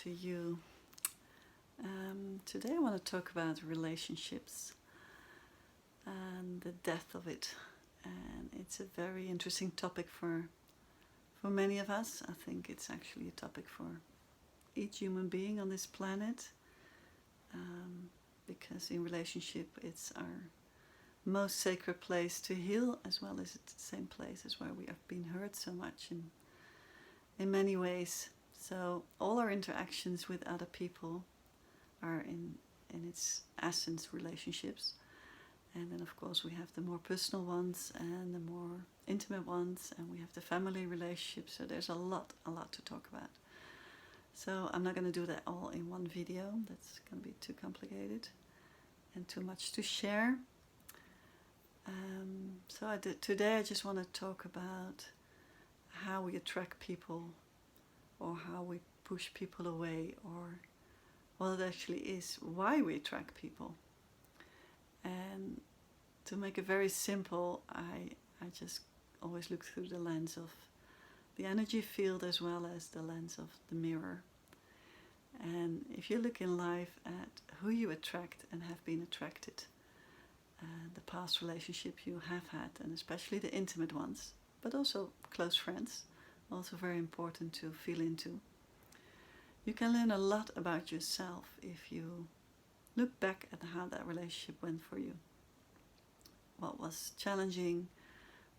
to you. Today I want to talk about relationships and the depth of it. And it's a very interesting topic for many of us. I think it's actually a topic for each human being on this planet, because in relationship it's our most sacred place to heal, as well as it's the same place as where we have been hurt so much in many ways. So all our interactions with other people are in its essence relationships. And then of course we have the more personal ones and the more intimate ones, and we have the family relationships. So there's a lot to talk about. So I'm not going to do that all in one video. That's going to be too complicated and too much to share. Today I just want to talk about how we attract people, or how we push people away, or what it actually is, why we attract people. And to make it very simple, I just always look through the lens of the energy field as well as the lens of the mirror. And if you look in life at who you attract and have been attracted, the past relationship you have had, and especially the intimate ones, but also close friends, also very important to feel into. You can learn a lot about yourself if you look back at how that relationship went for you. What was challenging,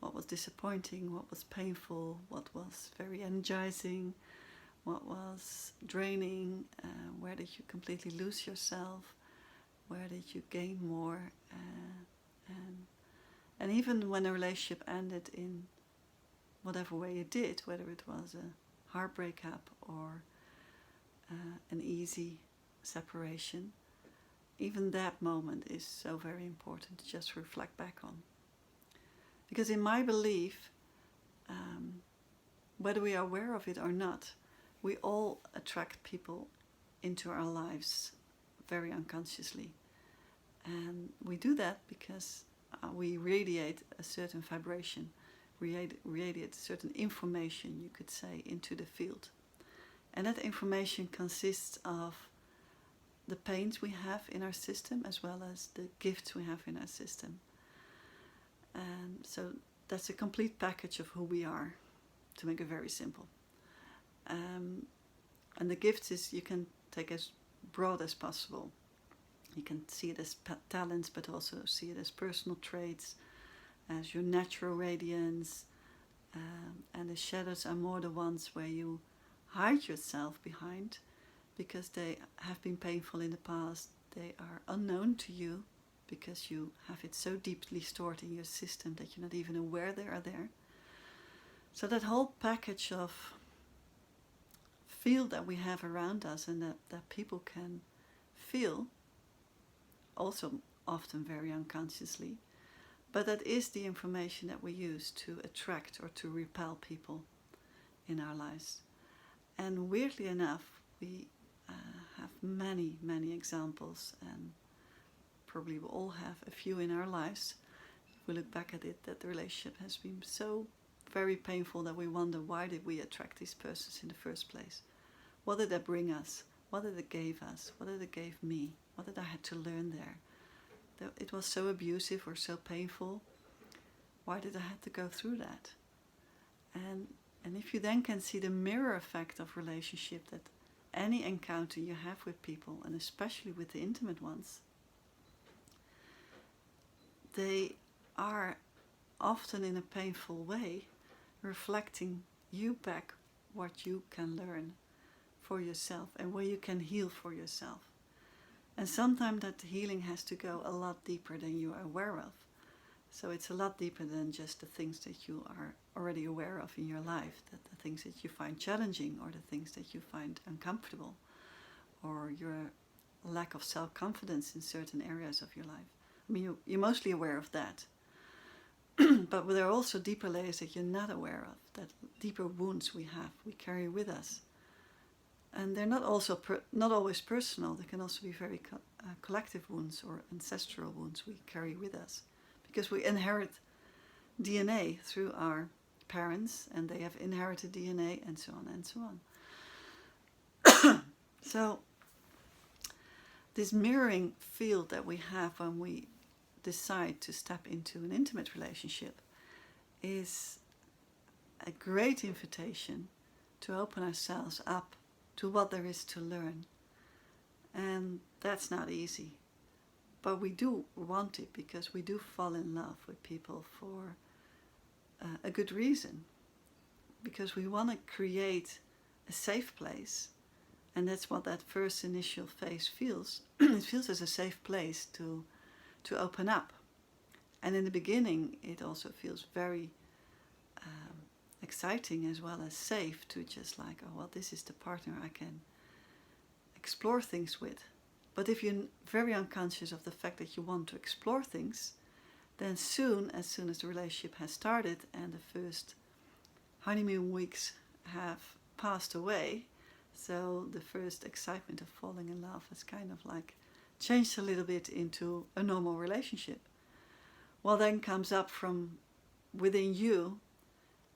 what was disappointing, what was painful, what was very energizing, what was draining, where did you completely lose yourself, where did you gain more, and even when a relationship ended in whatever way it did, whether it was a heart breakup or an easy separation, even that moment is so very important to just reflect back on. Because in my belief, whether we are aware of it or not, we all attract people into our lives very unconsciously. And we do that because we radiate a certain vibration, radiate certain information, you could say, into the field. And that information consists of the pains we have in our system as well as the gifts we have in our system. And so that's a complete package of who we are, to make it very simple. And the gifts is, you can take as broad as possible. You can see it as talents, but also see it as personal traits, as your natural radiance. And the shadows are more the ones where you hide yourself behind, because they have been painful in the past. They are unknown to you because you have it so deeply stored in your system that you're not even aware they are there. So that whole package of field that we have around us and that people can feel, also often very unconsciously, but that is the information that we use to attract or to repel people in our lives. And weirdly enough, we have many examples, and probably we all have a few in our lives. If we look back at it, that the relationship has been so very painful that we wonder, why did we attract these persons in the first place? What did that bring us? What did it give us? What did it give me? What did I have to learn there? It was so abusive or so painful. Why did I have to go through that? And if you then can see the mirror effect of relationship, that any encounter you have with people, and especially with the intimate ones, they are often in a painful way reflecting you back what you can learn for yourself and where you can heal for yourself. And sometimes that healing has to go a lot deeper than you are aware of. So it's a lot deeper than just the things that you are already aware of in your life, that the things that you find challenging, or the things that you find uncomfortable, or your lack of self-confidence in certain areas of your life. I mean, you're mostly aware of that. But there are also deeper layers that you're not aware of, that deeper wounds we carry with us. And they're not always personal. They can also be very collective wounds or ancestral wounds we carry with us, because we inherit DNA through our parents, and they have inherited DNA, and so on and so on. So this mirroring field that we have when we decide to step into an intimate relationship is a great invitation to open ourselves up to what there is to learn. And that's not easy. But we do want it because we do fall in love with people for a good reason. Because we want to create a safe place. And that's what that first initial phase feels. It feels as a safe place to open up. And in the beginning, it also feels very exciting as well as safe to just like, oh, well, this is the partner I can explore things with. But if you're very unconscious of the fact that you want to explore things, then as soon as the relationship has started and the first honeymoon weeks have passed away, so the first excitement of falling in love has kind of like changed a little bit into a normal relationship. What then comes up from within you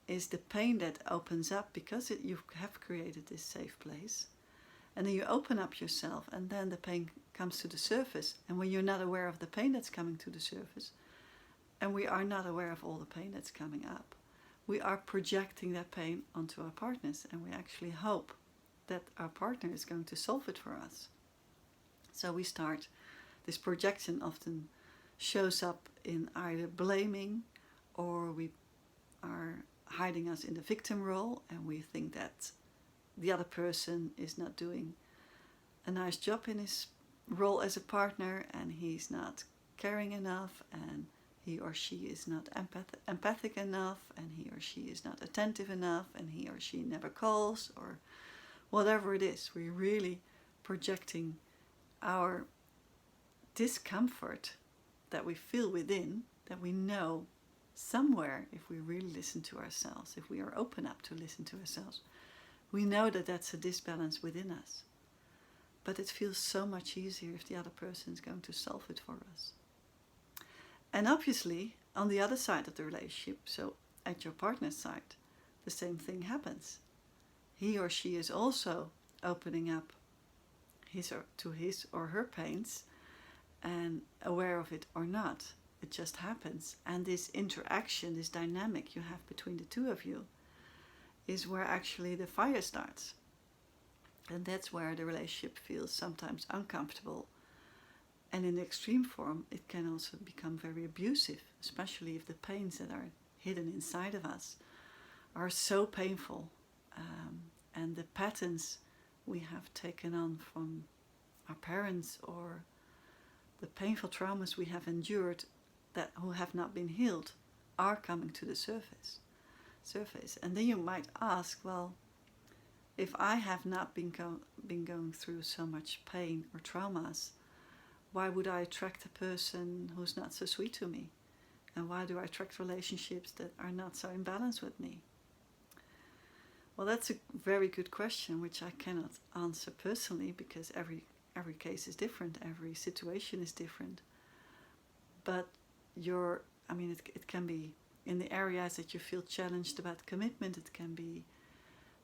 is the pain that opens up because you have created this safe place. And then you open up yourself and then the pain comes to the surface. And when you're not aware of the pain that's coming to the surface, and we are not aware of all the pain that's coming up, we are projecting that pain onto our partners, and we actually hope that our partner is going to solve it for us. So we start, this projection often shows up in either blaming, or we are hiding us in the victim role, and we think that the other person is not doing a nice job in his role as a partner, and he's not caring enough, and he or she is not empathic enough, and he or she is not attentive enough, and he or she never calls, or whatever it is. We're really projecting our discomfort that we feel within, that we know somewhere, if we really listen to ourselves, if we are open up to listen to ourselves, we know that that's a disbalance within us. But it feels so much easier if the other person is going to solve it for us. And obviously, on the other side of the relationship, so at your partner's side, the same thing happens. He or she is also opening up his or her pains, and aware of it or not. It just happens. And this interaction, this dynamic you have between the two of you, is where actually the fire starts. And that's where the relationship feels sometimes uncomfortable. And in the extreme form, it can also become very abusive, especially if the pains that are hidden inside of us are so painful. And the patterns we have taken on from our parents, or the painful traumas we have endured that who have not been healed, are coming to the surface. And then you might ask, well, if I have not been going through so much pain or traumas, why would I attract a person who's not so sweet to me? And why do I attract relationships that are not so in balance with me? Well, that's a very good question, which I cannot answer personally, because every case is different, every situation is different. But it can be in the areas that you feel challenged about commitment. It can be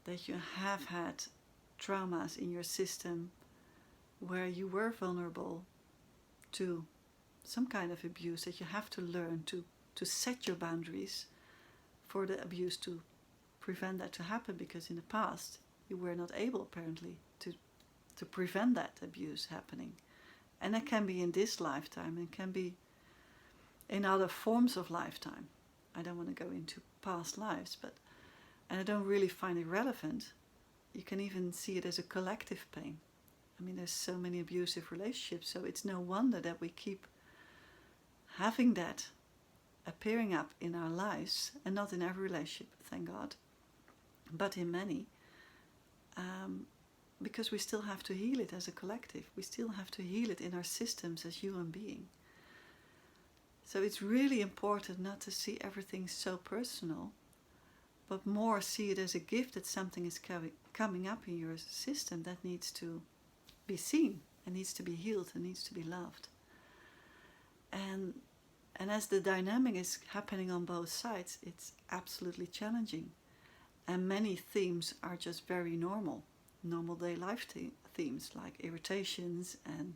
that you have had traumas in your system where you were vulnerable to some kind of abuse, that you have to learn to set your boundaries for the abuse to prevent that to happen, because in the past you were not able apparently to prevent that abuse happening. And that can be in this lifetime, and can be in other forms of lifetime. I don't want to go into past lives, and I don't really find it relevant. You can even see it as a collective pain. There's so many abusive relationships, so it's no wonder that we keep having that appearing up in our lives, and not in every relationship, thank God, but in many, because we still have to heal it as a collective. We still have to heal it in our systems as human beings. So it's really important not to see everything so personal, but more see it as a gift, that something is coming up in your system that needs to be seen, and needs to be healed, and needs to be loved. And as the dynamic is happening on both sides, it's absolutely challenging. And many themes are just very normal. normal day life themes like irritations and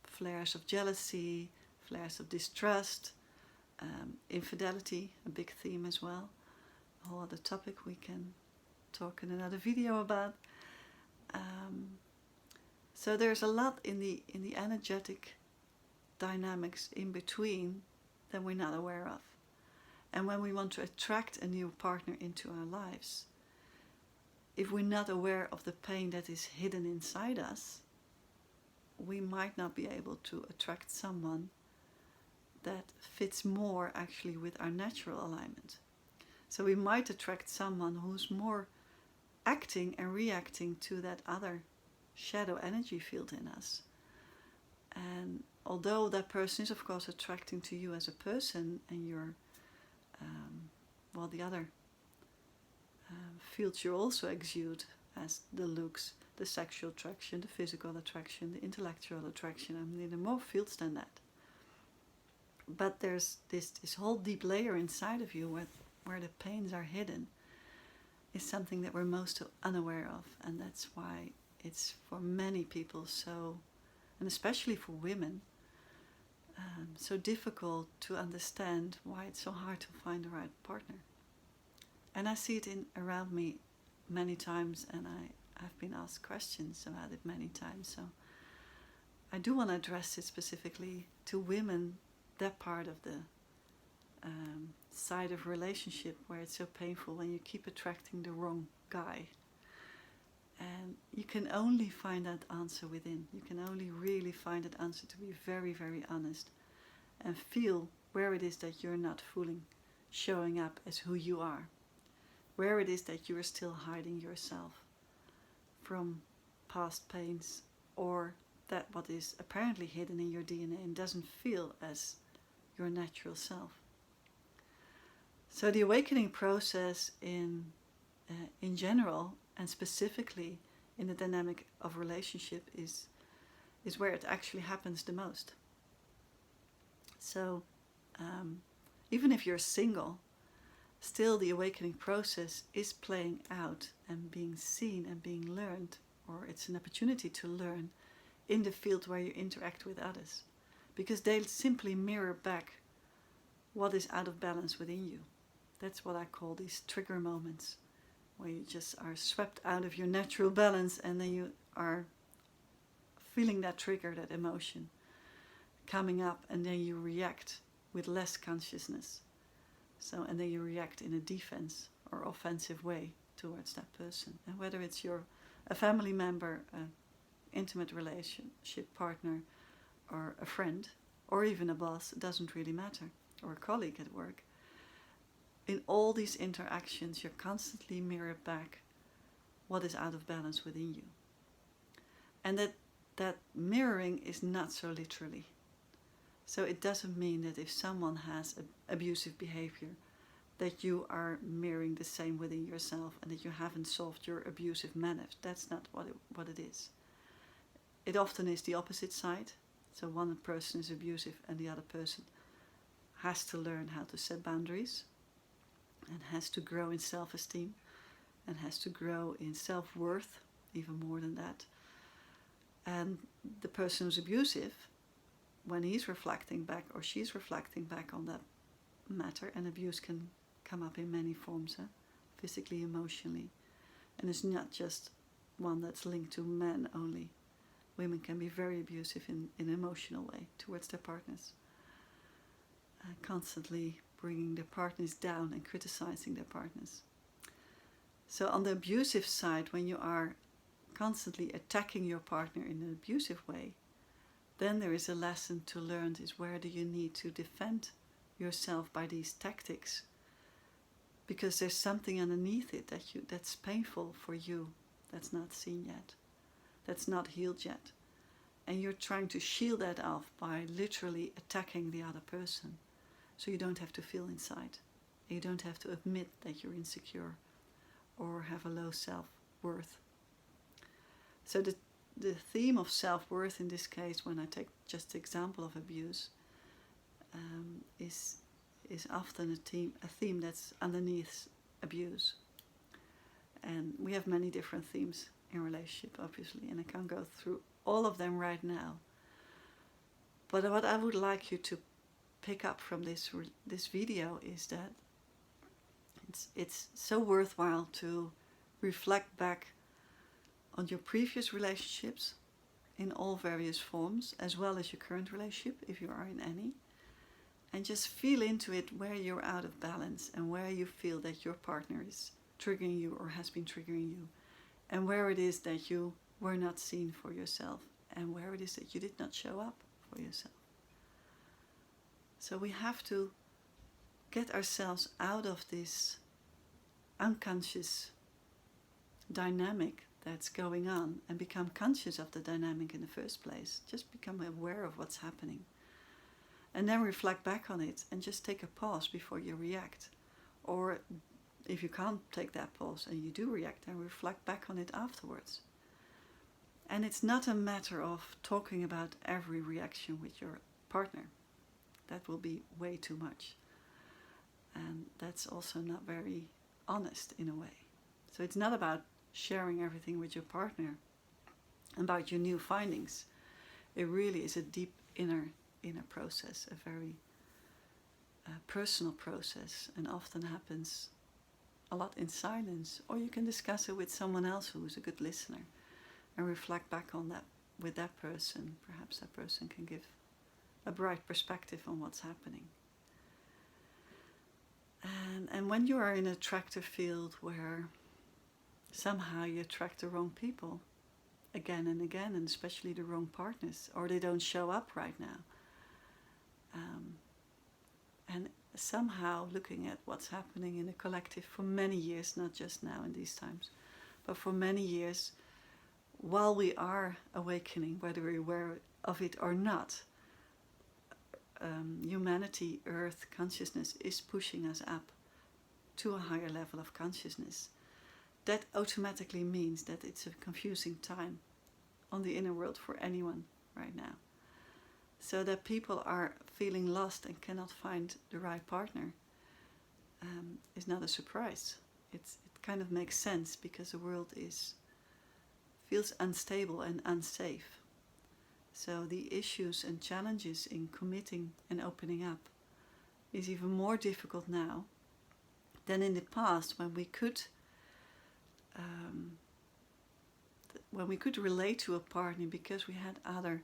flares of jealousy, flares of distrust, infidelity, a big theme as well. A whole other topic we can talk in another video about. So there's a lot in the energetic dynamics in between that we're not aware of. And when we want to attract a new partner into our lives, if we're not aware of the pain that is hidden inside us, we might not be able to attract someone that fits more actually with our natural alignment. So we might attract someone who's more acting and reacting to that other shadow energy field in us. And although that person is of course attracting to you as a person, and you're the other fields you also exude as the looks, the sexual attraction, the physical attraction, the intellectual attraction. I mean, there are more fields than that. But there's this whole deep layer inside of you where the pains are hidden, is something that we're most unaware of. And that's why it's for many people so, and especially for women, so difficult to understand why it's so hard to find the right partner. And I see it around me many times, and I've been asked questions about it many times. So I do want to address it specifically to women, that part of the side of relationship where it's so painful when you keep attracting the wrong guy. And you can only find that answer within. You can only really find that answer to be very, very honest and feel where it is that you're not fully showing up as who you are. Where it is that you are still hiding yourself from past pains, or that what is apparently hidden in your DNA and doesn't feel as your natural self. So the awakening process in general, and specifically in the dynamic of relationship, is where it actually happens the most. So even if you're single, still the awakening process is playing out and being seen and being learned, or it's an opportunity to learn in the field where you interact with others, because they simply mirror back what is out of balance within you. That's what I call these trigger moments, where you just are swept out of your natural balance, and then you are feeling that trigger, that emotion coming up, and then you react with less consciousness. So, and then you react in a defense or offensive way towards that person. And whether it's a family member, an intimate relationship partner, or a friend, or even a boss, it doesn't really matter, or a colleague at work. In all these interactions, you're constantly mirrored back what is out of balance within you. And that mirroring is not so literally. So it doesn't mean that if someone has abusive behavior, that you are mirroring the same within yourself and that you haven't solved your abusive manner. That's not what it is. It often is the opposite side. So one person is abusive and the other person has to learn how to set boundaries, and has to grow in self-esteem, and has to grow in self-worth, even more than that. And the person who's abusive, when he's reflecting back or she's reflecting back on that matter, and abuse can come up in many forms, physically, emotionally, and it's not just one that's linked to men only. Women can be very abusive in an emotional way towards their partners, constantly bringing their partners down and criticizing their partners. So on the abusive side, when you are constantly attacking your partner in an abusive way, then there is a lesson to learn, is where do you need to defend yourself by these tactics, because there's something underneath it that's painful for you, that's not seen yet, that's not healed yet, and you're trying to shield that off by literally attacking the other person, so you don't have to feel inside, you don't have to admit that you're insecure or have a low self-worth. So the theme of self-worth in this case, when I take just the example of abuse, is often a theme that's underneath abuse. And we have many different themes in relationship, obviously, and I can't go through all of them right now. But what I would like you to pick up from this video is that it's so worthwhile to reflect back on your previous relationships in all various forms, as well as your current relationship, if you are in any, and just feel into it where you're out of balance and where you feel that your partner is triggering you or has been triggering you, and where it is that you were not seen for yourself, and where it is that you did not show up for yourself. So we have to get ourselves out of this unconscious dynamic that's going on and become conscious of the dynamic in the first place. Just become aware of what's happening. And then reflect back on it and just take a pause before you react. Or if you can't take that pause and you do react, then reflect back on it afterwards. And it's not a matter of talking about every reaction with your partner. That will be way too much. And that's also not very honest in a way. So it's not about sharing everything with your partner about your new findings. It really is a deep inner process, a very personal process, and often happens a lot in silence, or you can discuss it with someone else who is a good listener and reflect back on that with that person. Perhaps that person can give a bright perspective on what's happening. And when you are in an attractive field where somehow you attract the wrong people again and again, and especially the wrong partners, or they don't show up right now, and somehow looking at what's happening in the collective for many years, not just now in these times, but for many years, while we are awakening, whether we're aware of it or not, humanity, earth, consciousness is pushing us up to a higher level of consciousness. That automatically means that it's a confusing time on the inner world for anyone right now. So that people are feeling lost and cannot find the right partner is not a surprise. It kind of makes sense because the world feels unstable and unsafe. So the issues and challenges in committing and opening up is even more difficult now than in the past, when we could relate to a partner because we had other,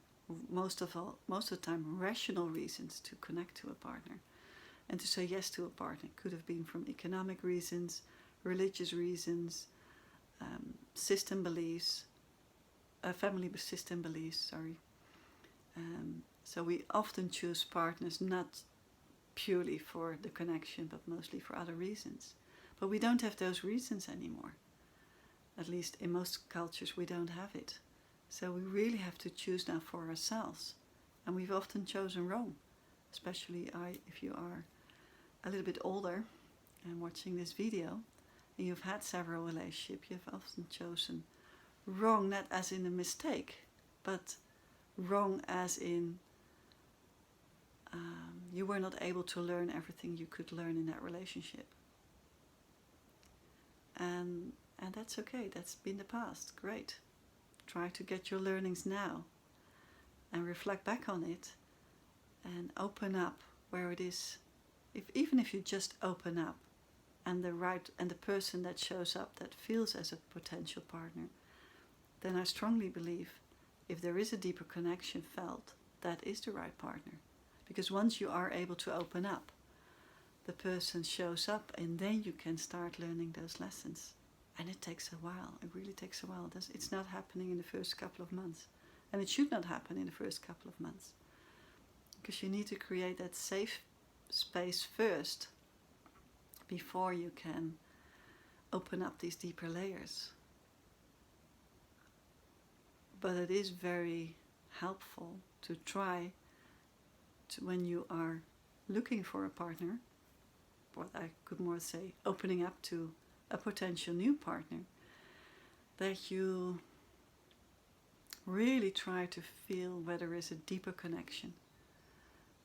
most of the time, rational reasons to connect to a partner and to say yes to a partner. Could have been from economic reasons, religious reasons, system beliefs, family system beliefs, sorry. So we often choose partners not purely for the connection, but mostly for other reasons. But we don't have those reasons anymore. At least in most cultures we don't have it. So we really have to choose now for ourselves. And we've often chosen wrong. Especially if you are a little bit older and watching this video, and you've had several relationships, you've often chosen wrong, not as in a mistake, but wrong as in you were not able to learn everything you could learn in that relationship. And that's okay, that's been the past, great. Try to get your learnings now and reflect back on it and open up where it is. Even if you just open up and the person that shows up that feels as a potential partner, then I strongly believe if there is a deeper connection felt, that is the right partner. Because once you are able to open up, the person shows up, and then you can start learning those lessons. And it takes a while. It really takes a while. It's not happening in the first couple of months. And it should not happen in the first couple of months. Because you need to create that safe space first before you can open up these deeper layers. But it is very helpful to try to, when you are looking for a partner, what I could more say, opening up to a potential new partner, that you really try to feel whether there is a deeper connection,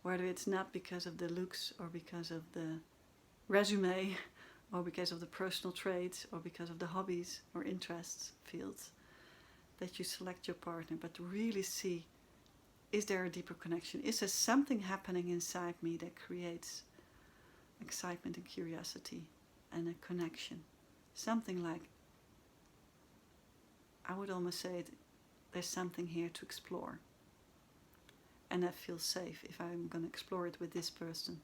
whether it's not because of the looks or because of the resume or because of the personal traits, or because of the hobbies or interests fields that you select your partner, but really see, is there a deeper connection? Is there something happening inside me that creates excitement and curiosity and a connection? Something like, I would almost say there's something here to explore. And that feels safe if I'm going to explore it with this person.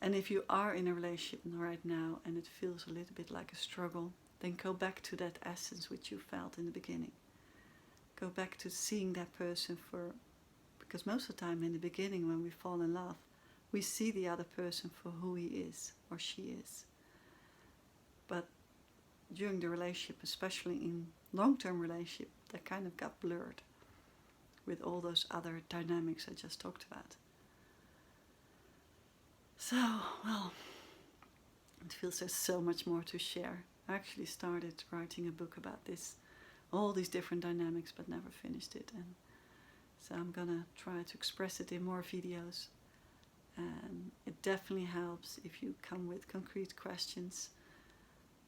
And if you are in a relationship right now and it feels a little bit like a struggle, then go back to that essence which you felt in the beginning. Go back to seeing that person because most of the time in the beginning when we fall in love, we see the other person for who he is or she is. But during the relationship, especially in long-term relationship, that kind of got blurred with all those other dynamics I just talked about. So, well, it feels there's so much more to share. I actually started writing a book about this, all these different dynamics, but never finished it. And so I'm gonna try to express it in more videos. And it definitely helps if you come with concrete questions,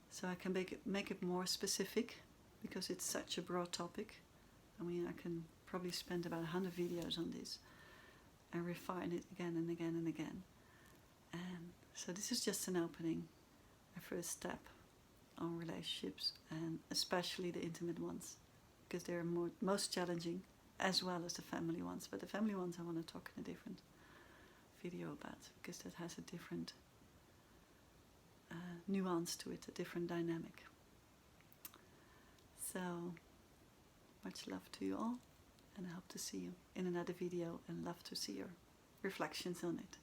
so I can make it more specific, because it's such a broad topic. I mean, I can probably spend about 100 videos on this and refine it again and again and again. And so this is just an opening, a first step on relationships, and especially the intimate ones, because they're most challenging, as well as the family ones. But the family ones I want to talk in a different video about, because that has a different nuance to it, a different dynamic. So much love to you all, and I hope to see you in another video, and love to see your reflections on it.